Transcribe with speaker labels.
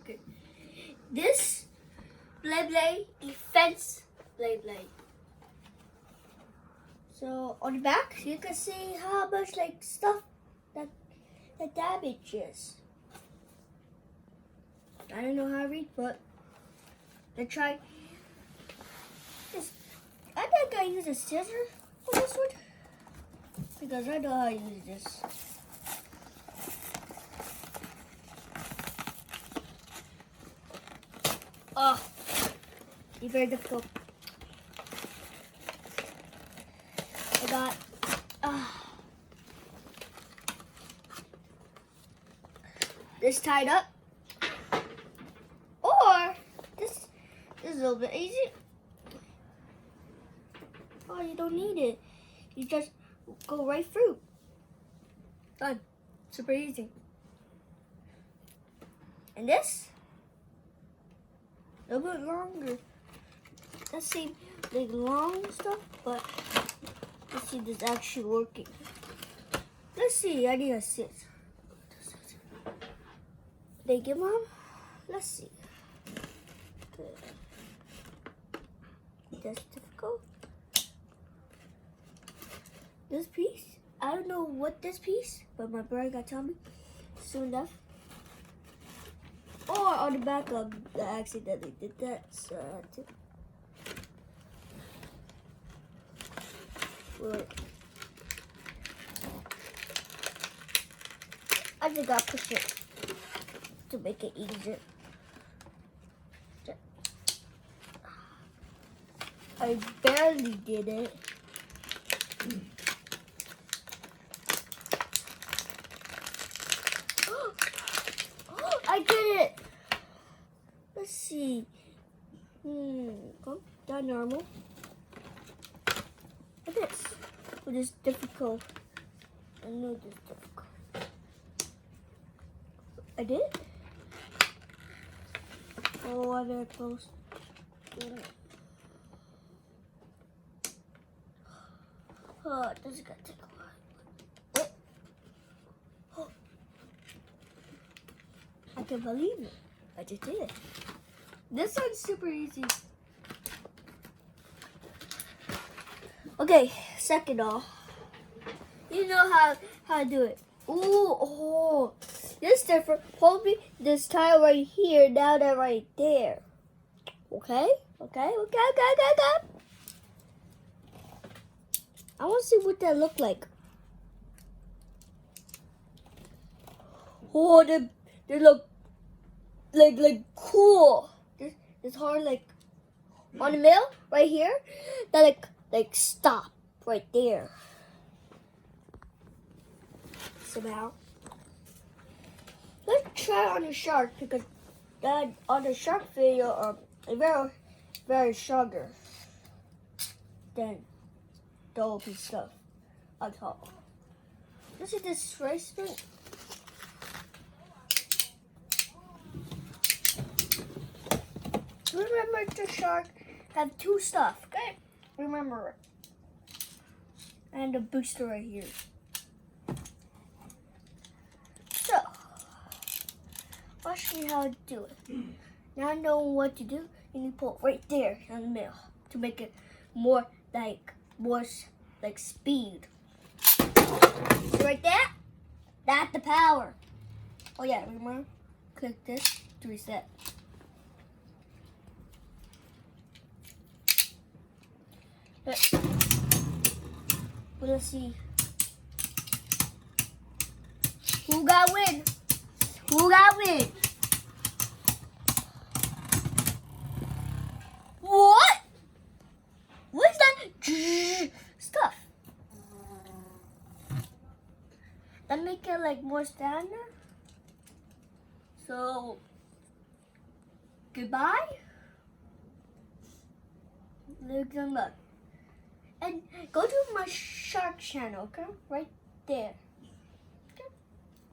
Speaker 1: Okay. This Beyblade defense Beyblade. So on the back, you can see how much like stuff that damages. I don't know how to read, but I try. I think I use a scissor for this one because I know how to use this. Oh, it's very difficult. I got this tied up, or this is a little bit easy. Oh, you don't need it. You just go right through. Done. Super easy. And this, a little bit longer. Let's see, like long stuff, but let's see this actually working. Let's see, I need a sit. Thank you, Mom. Let's see. Good. That's difficult. This piece, I don't know what this piece, but my brother got to tell me soon enough. Or on the back of the accidentally did that, so I had to. Well, I just got to push it to make it easier. I barely did it. I did it! Let's see. Oh, that normal. Look at this. It is difficult. I know this is difficult. I did? Oh, I'm very close. Oh, this is gonna take a while. Oh. I can't believe it. I just did it. This one's super easy. Okay, second off. You know how to do it. Ooh, oh. This is different. Hold me this tile right here, now that right there. Okay? Okay. I want to see what that look like. Oh, they look like cool. This hard like on the middle right here. That like stop right there. Somehow. Let's try on the shark because that on the shark video very stronger than the OP stuff on top. Let's see this race thing. Remember the shark have two stuff, okay? Remember it. And the booster right here. So, watch me how to do it. Now I know what to do. You need to put right there in the middle to make it more like speed. See right there? That's the power. Oh yeah, remember? Click this to reset. But let's see. Who got win? Who got win? What? What's that stuff? That make it like more standard. So goodbye. Look them up. And go to my shark channel, okay? Right there.